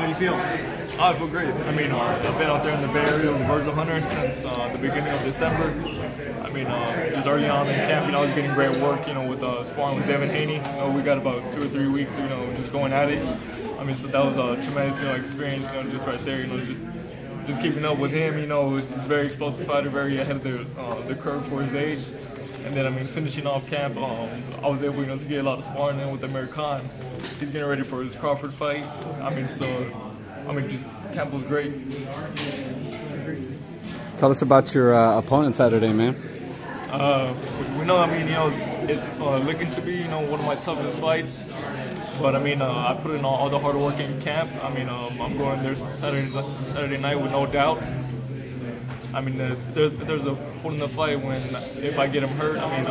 do you feel? I feel great. I mean, I've been out there in the Barrios, Virgil Hunter since the beginning of December. I mean, just early on in camp, I was getting great work, with sparring with Devin Haney. We got about 2 or 3 weeks, just going at it. I mean, so that was a tremendous, experience, just right there, just keeping up with him. He's a very explosive fighter, very ahead of the curve for his age. And then, I mean, finishing off camp, I was able, to get a lot of sparring in with Amir. He's getting ready for his Crawford fight. Just camp was great. Tell us about your opponent Saturday, man. It's looking to be, one of my toughest fights. But I put in all the hard work in camp. I'm going there Saturday night with no doubts. There's a point in the fight when if I get him hurt, I'm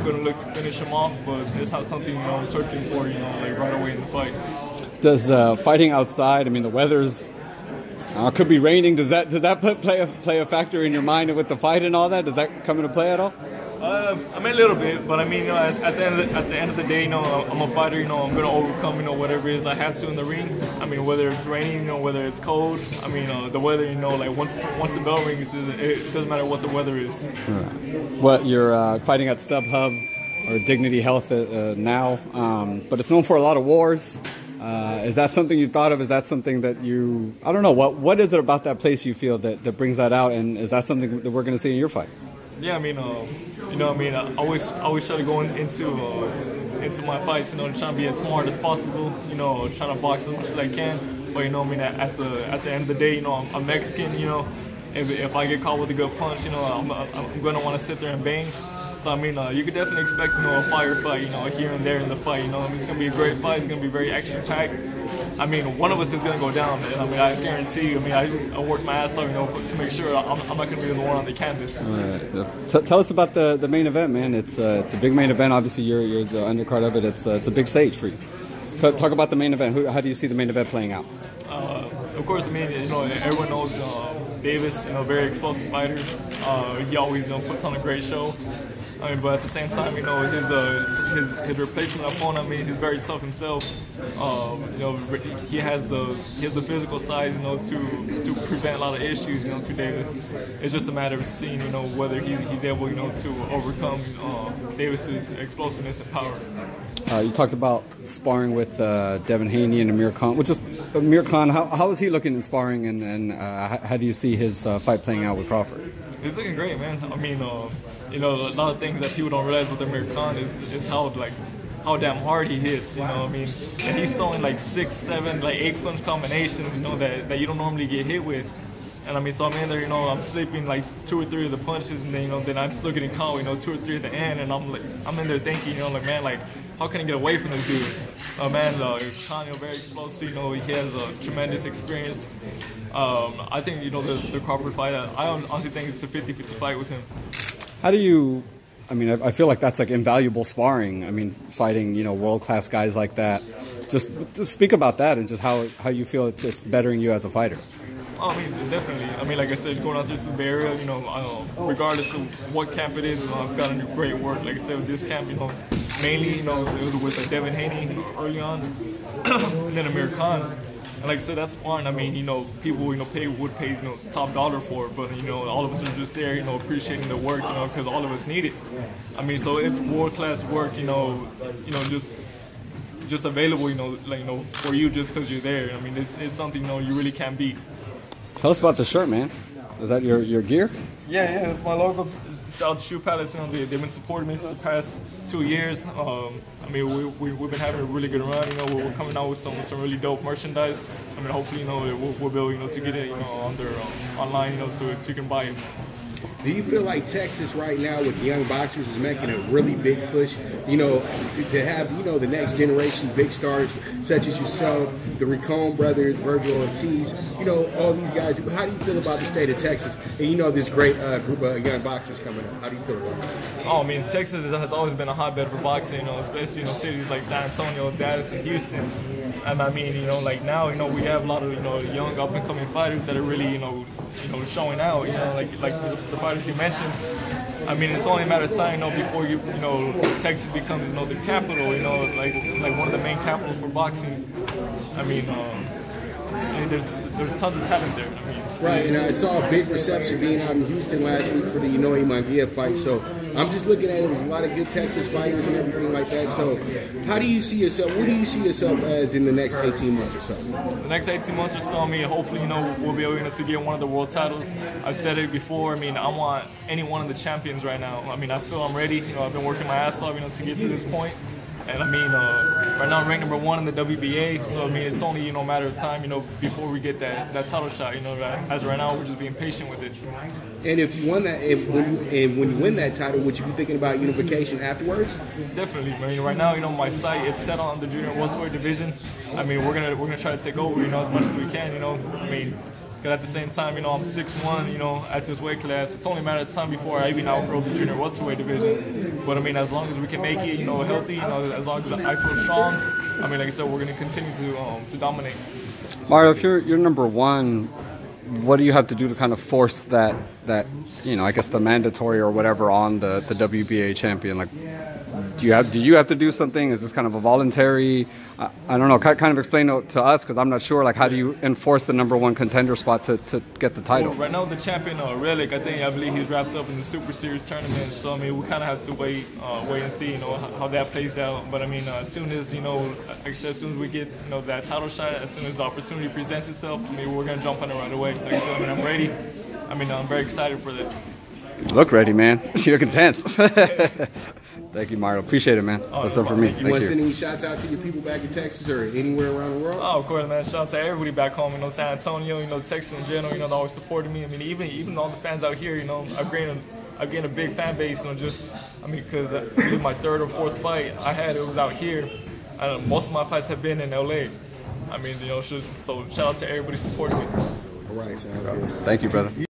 going to look to finish him off. But it's not something I'm searching for, right away in the fight. Does fighting outside? The weather's could be raining. Does that play a factor in your mind with the fight and all that? Does that come into play at all? A little bit, but at the end of the day, I'm a fighter. I'm going to overcome, whatever it is I have to in the ring. Whether it's raining, whether it's cold. The weather, once the bell rings, it doesn't matter what the weather is. What you're fighting at StubHub or Dignity Health now, but it's known for a lot of wars. Is that something you thought of? Is that something that I don't know, what is it about that place you feel that brings that out, and is that something that we're going to see in your fight? Yeah, I always try to go into my fights, trying to be as smart as possible, trying to box as much as I can. But at the end of the day, I'm Mexican, if I get caught with a good punch, I'm gonna want to sit there and bang. So you could definitely expect a fire fight, here and there in the fight. It's gonna be a great fight. It's gonna be very action-packed. One of us is gonna go down. And, I guarantee you. I worked my ass off, to make sure I'm not gonna be the one on the canvas. Tell us about the main event, man. It's a big main event. Obviously, you're the undercard of it. It's a big stage for you. Talk about the main event. How do you see the main event playing out? Of course, everyone knows Davis. Very explosive fighter. He always puts on a great show. But at the same time, his replacement opponent, he's very tough himself. He has the physical size, to prevent a lot of issues, to Davis. It's just a matter of seeing, whether he's able, to overcome Davis's explosiveness and power. You talked about sparring with Devin Haney and Amir. Amir Khan, how is he looking in sparring, and how do you see his fight playing out with Crawford? He's looking great, man. A lot of things that people don't realize with Amir Khan is how damn hard he hits, and he's throwing like 6, 7, 8 punch combinations, that you don't normally get hit with. And so I'm in there, I'm sleeping like 2 or 3 of the punches, and then I'm still getting caught, 2 or 3 at the end, and I'm in there thinking, man, how can I get away from this dude? Khan, very explosive, he has a tremendous experience. I think, the Crawford fight, I honestly think it's a 50-50 fight with him. How do you, I feel like that's like invaluable sparring. Fighting, world-class guys like that. Just speak about that and just how you feel it's bettering you as a fighter. Definitely. Like I said, going out there to the Bay Area, regardless of what camp it is, I've gotten great work. Like I said, with this camp, mainly, it was with Devin Haney early on, and then Amir Khan. And like I said, that's sparring. People, would pay, top dollar for it, but, all of us are just there, appreciating the work, because all of us need it. So it's world-class work, just available, for you just because you're there. It's something, you really can't beat. Tell us about the shirt, man. Is that your gear? Yeah, it's my logo. Shout out to Shoe Palace. They've been supporting me for the past 2 years. We've been having a really good run. We're coming out with some really dope merchandise. Hopefully, we'll be able to get it, on their online, so you can buy it. Do you feel like Texas right now with the young boxers is making a really big push, to have, the next generation big stars such as yourself, the Ricon brothers, Virgil Ortiz, all these guys. How do you feel about the state of Texas and, this great group of young boxers coming up? How do you feel about that? Texas has always been a hotbed for boxing, especially, cities like San Antonio, Dallas, and Houston. And now, we have a lot of, young up-and-coming fighters that are really, showing out, like the fighters you mentioned. It's only a matter of time, before Texas becomes, the capital, like one of the main capitals for boxing. mean, there's tons of talent there. I mean, right, and I saw a big reception being out in Houston last week for the Inoue Munguia fight. So I'm just looking at it with a lot of good Texas fighters and everything like that. So how do you see yourself? What do you see yourself as in the next 18 months or so? The next 18 months or so, I mean, hopefully, we'll be able to get one of the world titles. I've said it before. I mean, I want any one of the champions right now. I mean, I feel I'm ready. I've been working my ass off, to get to this point. And I mean, right now I'm ranked #1 in the WBA, so I mean it's only a matter of time, before we get that title shot. As of right now we're just being patient with it. And if you won that, when you win that title, would you be thinking about unification afterwards? Definitely. I mean, right now, my sight it's set on the junior welterweight division. I mean, we're gonna try to take over, as much as we can. I mean. Because at the same time, I'm 6'1", at this weight class. It's only a matter of time before I even outgrow the junior welterweight division. But I mean, as long as we can make it, healthy, as long as I feel strong, I mean, like I said, we're going to continue to dominate. Mario, if you're #1, what do you have to do to kind of force that I guess the mandatory or whatever on the WBA champion? Like, do you have to do something? Is this kind of a voluntary? I don't know. Kind of explain it to us because I'm not sure. Like, how do you enforce the #1 contender spot to get the title? Well, right now, the champion Relic, I believe he's wrapped up in the Super Series tournament. So I mean, we kind of have to wait and see, how that plays out. But I mean, as soon as like I said, as soon as we get that title shot, as soon as the opportunity presents itself, I mean, we're gonna jump on it right away. Like I said, I mean, I'm ready. I mean, I'm very excited for that. You look ready, man. You're intense. Thank you, Mario. Appreciate it, man. That's up for me. You want to send any shots out to your people back in Texas or anywhere around the world? Oh, of course, man. Shout out to everybody back home, San Antonio, Texas in general, they're always supporting me. I mean, even all the fans out here, I've gained a big fan base, because I believe my 3rd or 4th fight it was out here. Most of my fights have been in LA. I mean, so shout out to everybody supporting me. All right, sounds good. Thank you, brother.